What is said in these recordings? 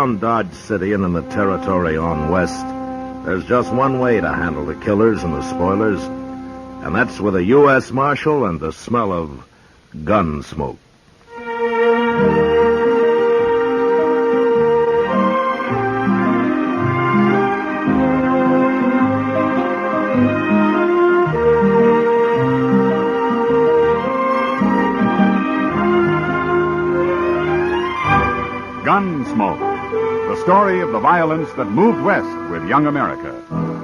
around Dodge City and in the territory on west, there's just one way to handle the killers and the spoilers, and that's with a U.S. Marshal and the smell of gun smoke. Gunsmoke, the story of the violence that moved west with young America.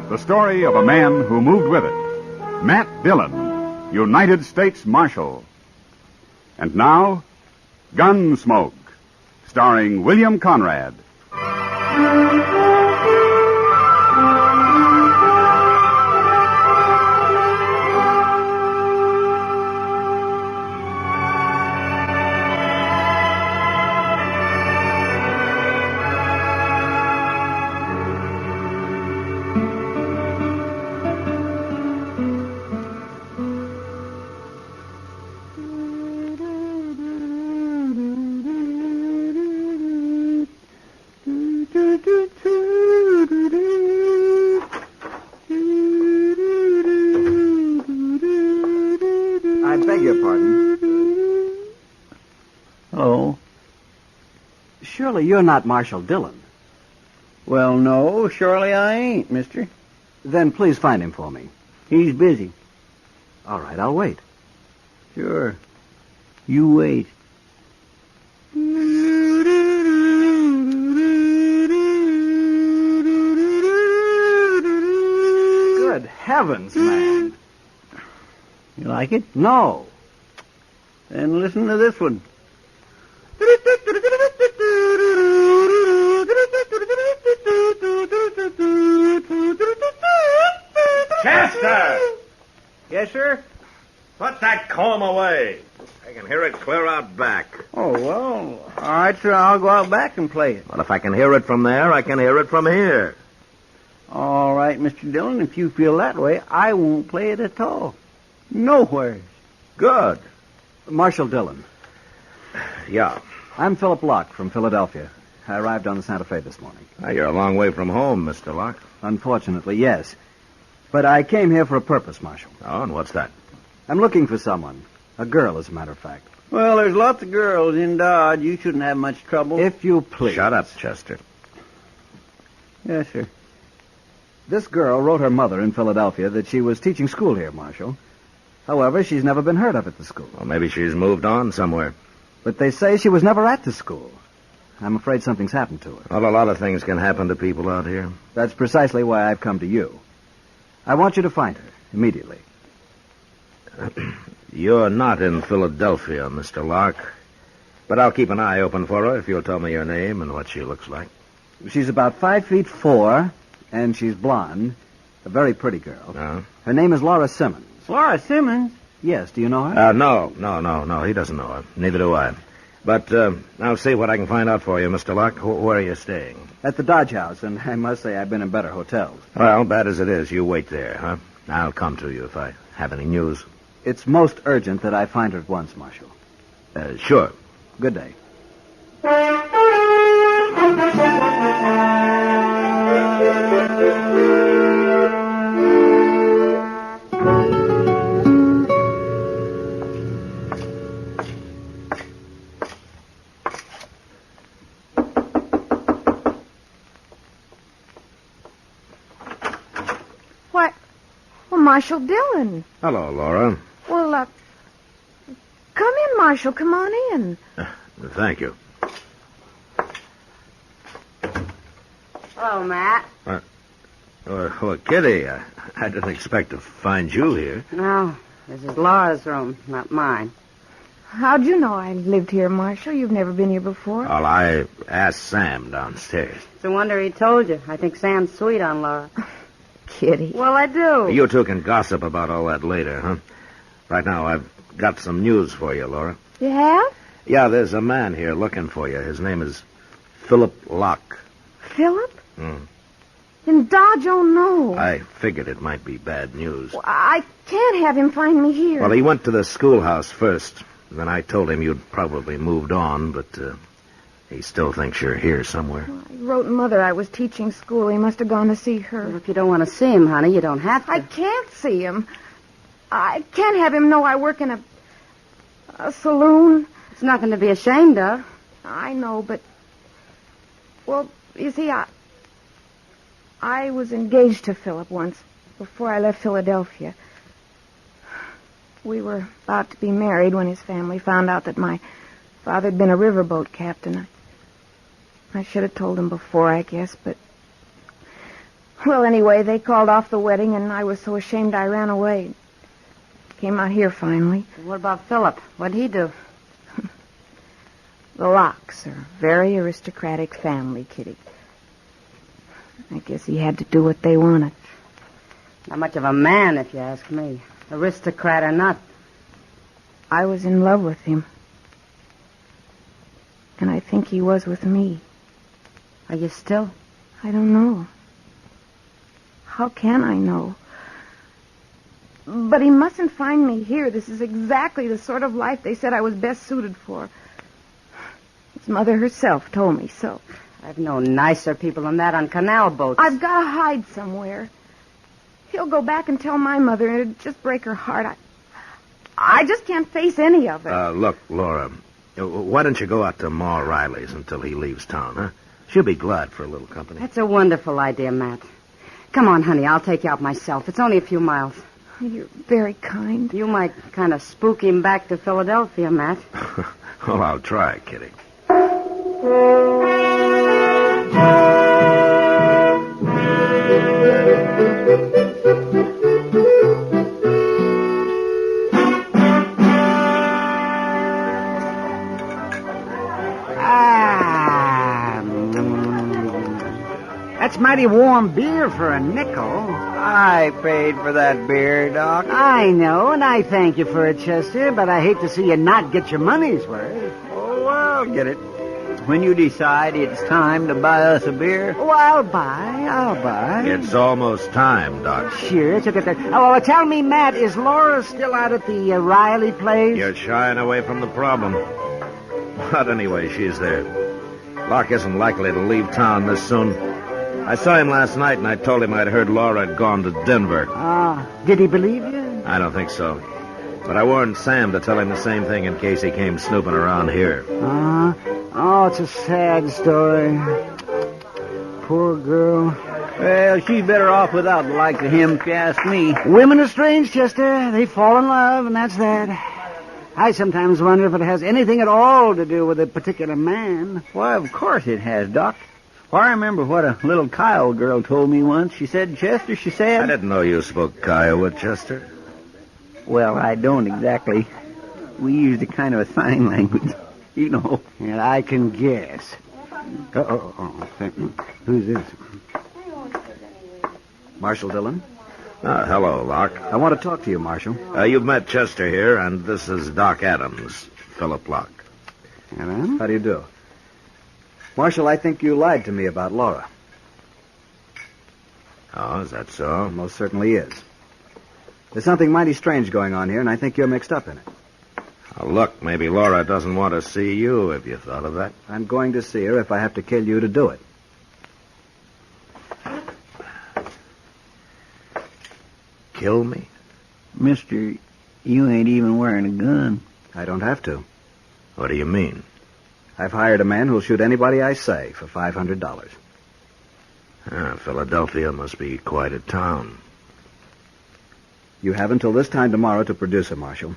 The story of a man who moved with it. Matt Dillon, United States Marshal. And now, Gunsmoke, starring William Conrad. I beg your pardon. Oh? Surely you're not Marshal Dillon. Well, no, surely I ain't, mister. Then please find him for me. He's busy. All right, I'll wait. Sure. You wait. Good heavens, man. You like it? No. Then listen to this one. Chester! Yes, sir? Put that comb away. I can hear it clear out back. Oh, well, all right, sir. I'll go out back and play it. Well, if I can hear it from there, I can hear it from here. All right, Mr. Dillon, if you feel that way, I won't play it at all. Nowhere. Good. Marshal Dillon. Yeah. I'm Philip Locke from Philadelphia. I arrived on the Santa Fe this morning. Now, you're a long way from home, Mr. Locke. Unfortunately, yes. But I came here for a purpose, Marshal. Oh, and what's that? I'm looking for someone. A girl, as a matter of fact. Well, there's lots of girls in Dodge. You shouldn't have much trouble. If you please. Shut up, Chester. Yes, sir. This girl wrote her mother in Philadelphia that she was teaching school here, Marshal. However, she's never been heard of at the school. Well, maybe she's moved on somewhere. But they say she was never at the school. I'm afraid something's happened to her. Well, a lot of things can happen to people out here. That's precisely why I've come to you. I want you to find her, immediately. You're not in Philadelphia, Mr. Locke. But I'll keep an eye open for her if you'll tell me your name and what she looks like. She's about 5'4", and she's blonde. A very pretty girl. No? Her name is Laura Simmons. Laura Simmons? Yes, do you know her? No. He doesn't know her. Neither do I. But I'll see what I can find out for you, Mr. Locke. Where are you staying? At the Dodge House, and I must say I've been in better hotels. Well, bad as it is, you wait there, huh? I'll come to you if I have any news. It's most urgent that I find her at once, Marshal. Sure. Good day. What? Well, Marshal Dillon. Hello, Laura. Well, come in, Marshal. Come on in. Thank you. Hello, Matt. Well, Kitty, I didn't expect to find you here. No, this is Laura's room, not mine. How'd you know I lived here, Marshal? You've never been here before. Well, I asked Sam downstairs. It's a wonder he told you. I think Sam's sweet on Laura. Kitty. Well, I do. You two can gossip about all that later, huh? Right now, I've got some news for you, Laura. You have? Yeah, there's a man here looking for you. His name is Philip Locke. Philip? Hmm. In Dodge? Oh, no. I figured it might be bad news. Well, I can't have him find me here. Well, he went to the schoolhouse first. Then I told him you'd probably moved on, but He still thinks you're here somewhere. I wrote Mother I was teaching school. He must have gone to see Well, her. if you don't want to see him, honey, you don't have to. I can't see him. I can't have him know I work in a saloon. It's nothing to be ashamed of. I know, but... Well, you see, I was engaged to Philip once, before I left Philadelphia. We were about to be married when his family found out that my father had been a riverboat captain. I should have told him before, I guess, but... Well, anyway, they called off the wedding, and I was so ashamed I ran away. Came out here finally. What about Philip? What'd he do? The Locks are a very aristocratic family, Kitty. I guess he had to do what they wanted. Not much of a man, if you ask me. Aristocrat or not. I was in love with him. And I think he was with me. Are you still? I don't know. How can I know? But he mustn't find me here. This is exactly the sort of life they said I was best suited for. His mother herself told me so. I've known nicer people than that on canal boats. I've got to hide somewhere. He'll go back and tell my mother, and it'd just break her heart. I just can't face any of it. Look, Laura, why don't you go out to Ma Riley's until he leaves town, huh? She'll be glad for a little company. That's a wonderful idea, Matt. Come on, honey, I'll take you out myself. It's only a few miles. You're very kind. You might kind of spook him back to Philadelphia, Matt. Well, I'll try, Kitty. That's mighty warm beer for a nickel. I paid for that beer, Doc. I know, and I thank you for it, Chester, but I hate to see you not get your money's worth. Oh, well, get it. When you decide it's time to buy us a beer. Oh, I'll buy. It's almost time, Doc. Sure, it's okay. Oh, well, tell me, Matt, is Laura still out at the Riley place? You're shying away from the problem. But anyway, she's there. Locke isn't likely to leave town this soon. I saw him last night, and I told him I'd heard Laura had gone to Denver. Did he believe you? I don't think so. But I warned Sam to tell him the same thing in case he came snooping around here. Oh, it's a sad story. Poor girl. Well, she's better off without the like of him, if you ask me. Women are strange, Chester. They fall in love, and that's that. I sometimes wonder if it has anything at all to do with a particular man. Why, of course it has, Doc. Well, I remember what a little Kyle girl told me once. She said, Chester, she said... I didn't know you spoke Kiowa, Chester. Well, I don't exactly. We used a kind of a sign language, you know. And I can guess. Who's this? Marshal Dillon? Hello, Locke. I want to talk to you, Marshal. You've met Chester here, and this is Doc Adams, Philip Locke. Hello? How do you do? Marshal, I think you lied to me about Laura. Oh, is that so? Most certainly is. There's something mighty strange going on here, and I think you're mixed up in it. Look, maybe Laura doesn't want to see you. Have you thought of that? I'm going to see her if I have to kill you to do it. Kill me? Mister, you ain't even wearing a gun. I don't have to. What do you mean? I've hired a man who'll shoot anybody I say for $500. Philadelphia must be quite a town. You have until this time tomorrow to produce her, Marshal.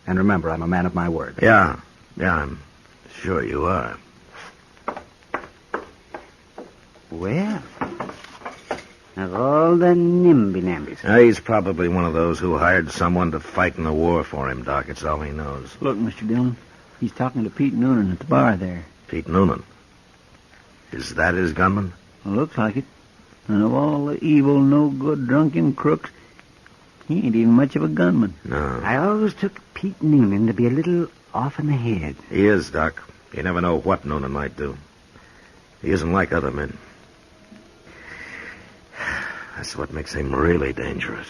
And remember, I'm a man of my word. Yeah, I'm sure you are. Well, of all the nimby-nambys. He's probably one of those who hired someone to fight in the war for him, Doc. It's all he knows. Look, Mr. Dillon, he's talking to Pete Noonan at the bar there. Pete Noonan. Is that his gunman? Well, looks like it. And of all the evil, no-good, drunken crooks, he ain't even much of a gunman. No. I always took Pete Noonan to be a little off in the head. He is, Doc. You never know what Noonan might do. He isn't like other men. That's what makes him really dangerous.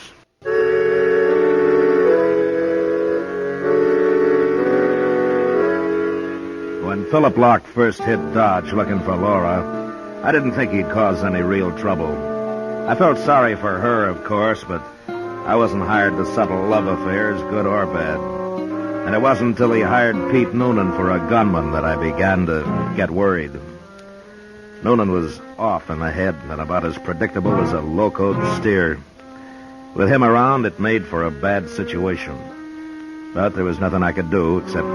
When Philip Locke first hit Dodge looking for Laura, I didn't think he'd cause any real trouble. I felt sorry for her, of course, but I wasn't hired to settle love affairs, good or bad. And it wasn't until he hired Pete Noonan for a gunman that I began to get worried. Noonan was off in the head and about as predictable as a locoed steer. With him around, it made for a bad situation. But there was nothing I could do except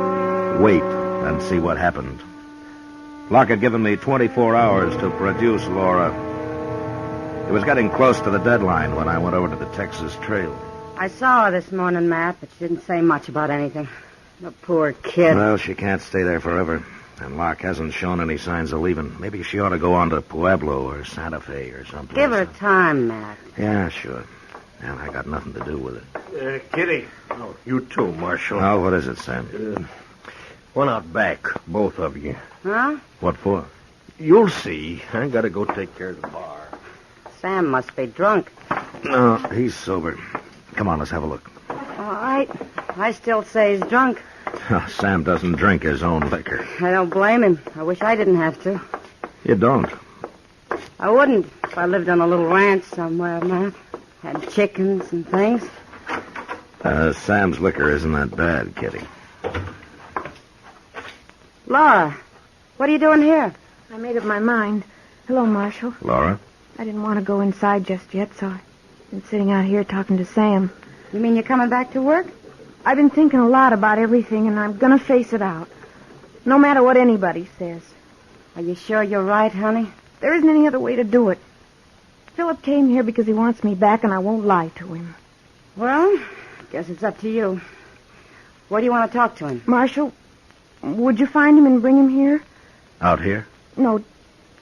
wait and see what happened. Locke had given me 24 hours to produce Laura. It was getting close to the deadline when I went over to the Texas Trail. I saw her this morning, Matt, but she didn't say much about anything. The poor kid. Well, she can't stay there forever. And Locke hasn't shown any signs of leaving. Maybe she ought to go on to Pueblo or Santa Fe or something. Give her time, Matt. Yeah, sure. And I got nothing to do with it. Kitty. Oh, you too, Marshal. Oh, what is it, Sam? One out back, both of you. Huh? What for? You'll see. I gotta go take care of the bar. Sam must be drunk. No, he's sober. Come on, let's have a look. All right. I still say he's drunk. Sam doesn't drink his own liquor. I don't blame him. I wish I didn't have to. You don't? I wouldn't if I lived on a little ranch somewhere, Matt. Had chickens and things. Sam's liquor isn't that bad, Kitty. Laura, what are you doing here? I made up my mind. Hello, Marshal. Laura? I didn't want to go inside just yet, so I've been sitting out here talking to Sam. You mean you're coming back to work? I've been thinking a lot about everything, and I'm going to face it out. No matter what anybody says. Are you sure you're right, honey? There isn't any other way to do it. Philip came here because he wants me back, and I won't lie to him. Well, guess it's up to you. What do you want to talk to him? Marshal, would you find him and bring him here? Out here? No,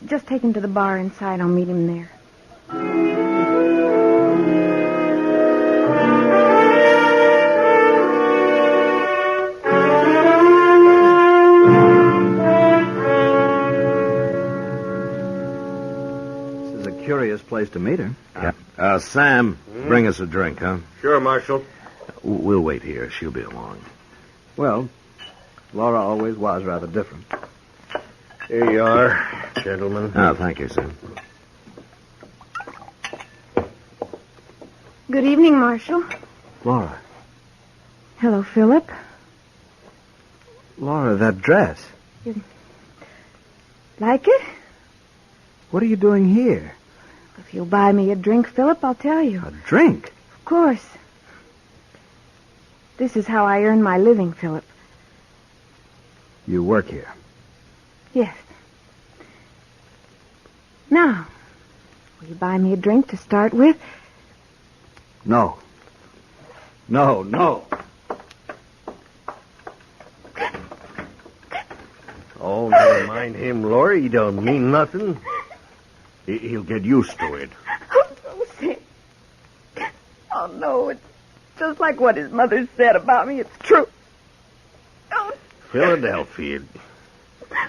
just take him to the bar inside. I'll meet him there. Curious place to meet her. Yeah. Sam, bring us a drink, huh? Sure, Marshal. We'll wait here. She'll be along. Well, Laura always was rather different. Here you are, gentlemen. Oh, thank you, Sam. Good evening, Marshal. Laura. Hello, Philip. Laura, that dress. Like it? What are you doing here? If you'll buy me a drink, Philip, I'll tell you. A drink? Of course. This is how I earn my living, Philip. You work here? Yes. Now, will you buy me a drink to start with? No. No. Oh, never mind him, Laura. He don't mean nothing. He'll get used to it. Oh, don't say. Oh, no, it's just like what his mother said about me. It's true. Don't. Philadelphia.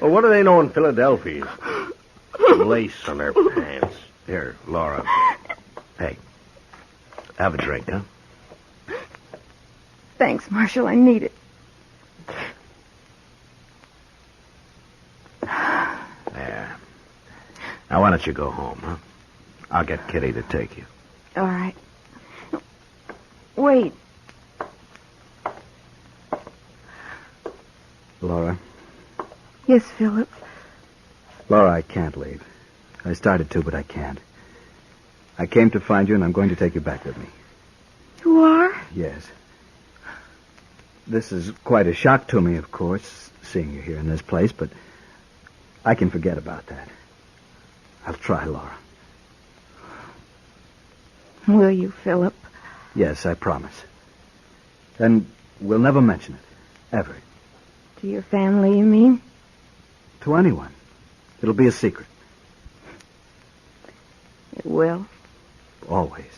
Well, what do they know in Philadelphia? Lace on their pants. Here, Laura. Hey, have a drink, huh? Thanks, Marshal. I need it. There. Now, why don't you go home, huh? I'll get Kitty to take you. All right. Wait. Laura. Yes, Philip. Laura, I can't leave. I started to, but I can't. I came to find you, and I'm going to take you back with me. You are? Yes. This is quite a shock to me, of course, seeing you here in this place, but I can forget about that. I'll try, Laura. Will you, Philip? Yes, I promise. And we'll never mention it. Ever. To your family, you mean? To anyone. It'll be a secret. It will. Always.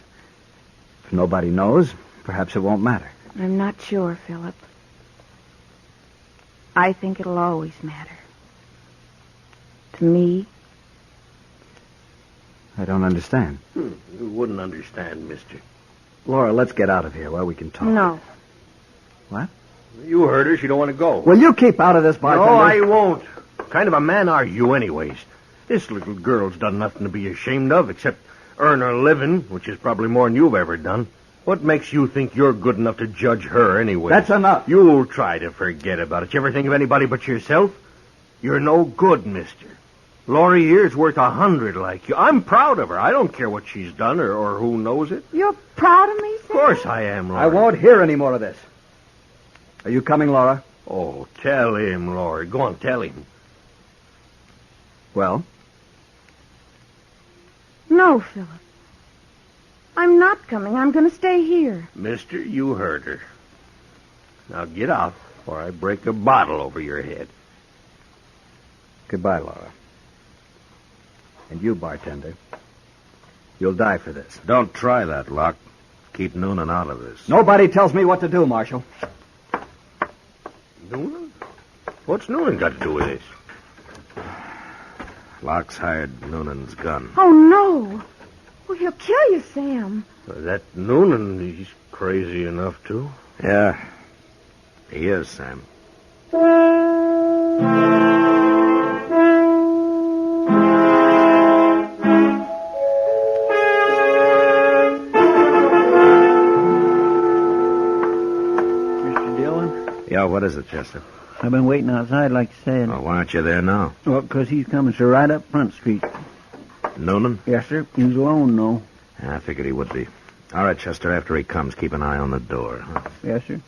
If nobody knows, perhaps it won't matter. I'm not sure, Philip. I think it'll always matter. To me. I don't understand. You wouldn't understand, mister. Laura, let's get out of here while we can talk. No. What? You heard her. She don't want to go. Will you keep out of this, bartender? No, I won't. What kind of a man are you, anyways? This little girl's done nothing to be ashamed of except earn her living, which is probably more than you've ever done. What makes you think you're good enough to judge her, anyway? That's enough. You'll try to forget about it. You ever think of anybody but yourself? You're no good, mister. Laurie here's worth 100 like you. I'm proud of her. I don't care what she's done or who knows it. You're proud of me, Sam? Of course I am, Laurie. I won't hear any more of this. Are you coming, Laura? Oh, tell him, Laurie. Go on, tell him. Well? No, Philip. I'm not coming. I'm going to stay here. Mister, you heard her. Now get out before I break a bottle over your head. Goodbye, Laura. And you, bartender. You'll die for this. Don't try that, Locke. Keep Noonan out of this. Nobody tells me what to do, Marshal. Noonan? What's Noonan got to do with this? Locke's hired Noonan's gun. Oh, no. Well, he'll kill you, Sam. That Noonan, he's crazy enough to. Yeah, he is, Sam. Mr. Dillon, Yeah, what is it, Chester? I've been waiting outside, like you said. Oh, why aren't you there now? Well, 'cause he's coming, sir, right up Front Street. Noonan? Yes, sir. He's alone, though. Yeah, I figured he would be. All right, Chester, after he comes, keep an eye on the door. Huh? Yes, sir.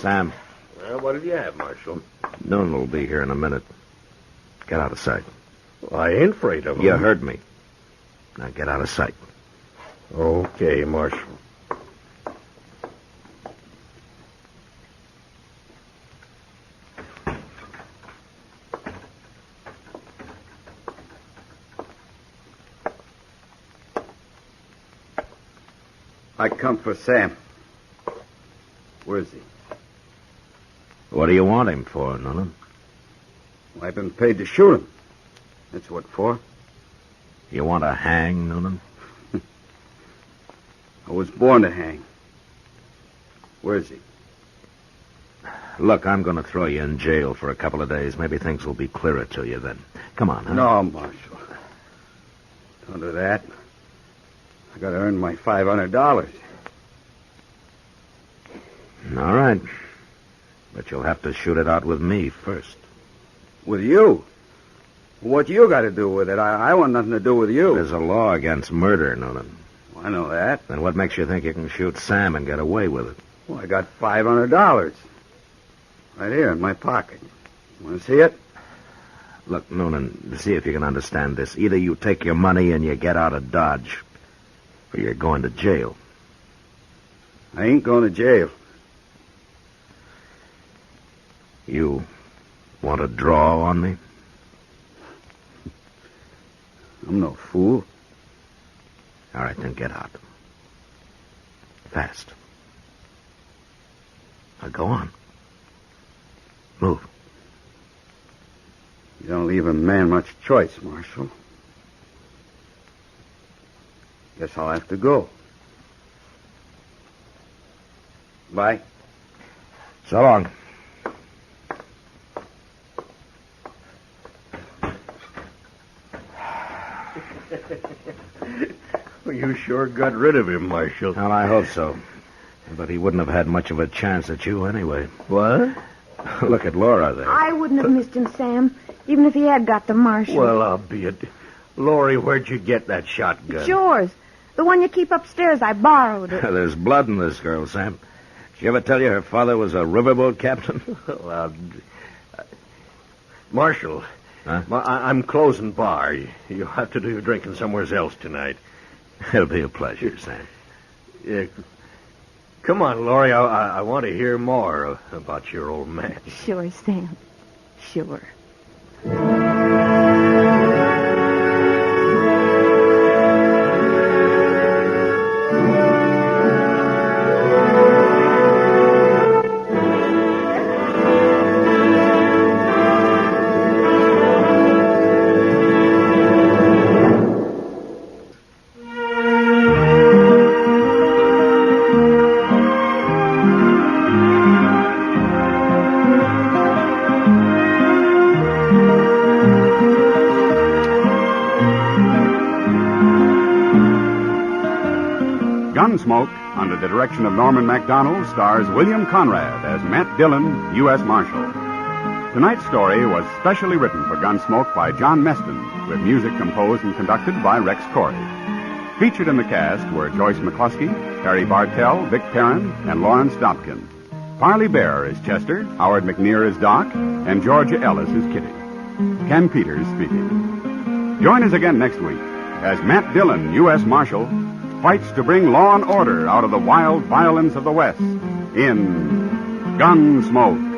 Sam, Well, what did you have, Marshal? Noonan will be here in a minute. Get out of sight. Well, I ain't afraid of him. You heard me. Now get out of sight. Okay, Marshal. I come for Sam. Where's he? What do you want him for, Noonan? Well, I've been paid to shoot him. That's what for. You want to hang, Noonan? I was born to hang. Where's he? Look, I'm going to throw you in jail for a couple of days. Maybe things will be clearer to you then. Come on, huh? No, Marshal. Don't do that. I got to earn my $500. All right. But you'll have to shoot it out with me first. With you? What you got to do with it? I want nothing to do with you. There's a law against murder, Noonan. Well, I know that. Then what makes you think you can shoot Sam and get away with it? Well, I got $500. Right here in my pocket. Want to see it? Look, Noonan, see if you can understand this. Either you take your money and you get out of Dodge, or you're going to jail. I ain't going to jail. You want to draw on me? I'm no fool. All right, then get out. Fast. Now go on. Move. You don't leave a man much choice, Marshal. Guess I'll have to go. Bye. So long. Well, you sure got rid of him, Marshal. Well, I hope so. But he wouldn't have had much of a chance at you anyway. What? Look at Laura there. I wouldn't have missed him, Sam, even if he had got the marshal. Well, I'll be it. Laurie, where'd you get that shotgun? It's yours. The one you keep upstairs. I borrowed it. There's blood in this girl, Sam. Did she ever tell you her father was a riverboat captain? Well, Marshal, Huh? I'm closing bar. You'll have to do your drinking somewhere else tonight. It'll be a pleasure, Sam. Yeah. Come on, Laurie. I want to hear more about your old man. Sure, Sam. Sure. Gunsmoke, under the direction of Norman MacDonald, stars William Conrad as Matt Dillon, U.S. Marshal. Tonight's story was specially written for Gunsmoke by John Meston, with music composed and conducted by Rex Corey. Featured in the cast were Joyce McCluskey, Harry Bartell, Vic Perrin, and Lawrence Dobkin. Parley Bear is Chester, Howard McNear is Doc, and Georgia Ellis is Kitty. Ken Peters speaking. Join us again next week as Matt Dillon, U.S. Marshal, fights to bring law and order out of the wild violence of the West in Gunsmoke.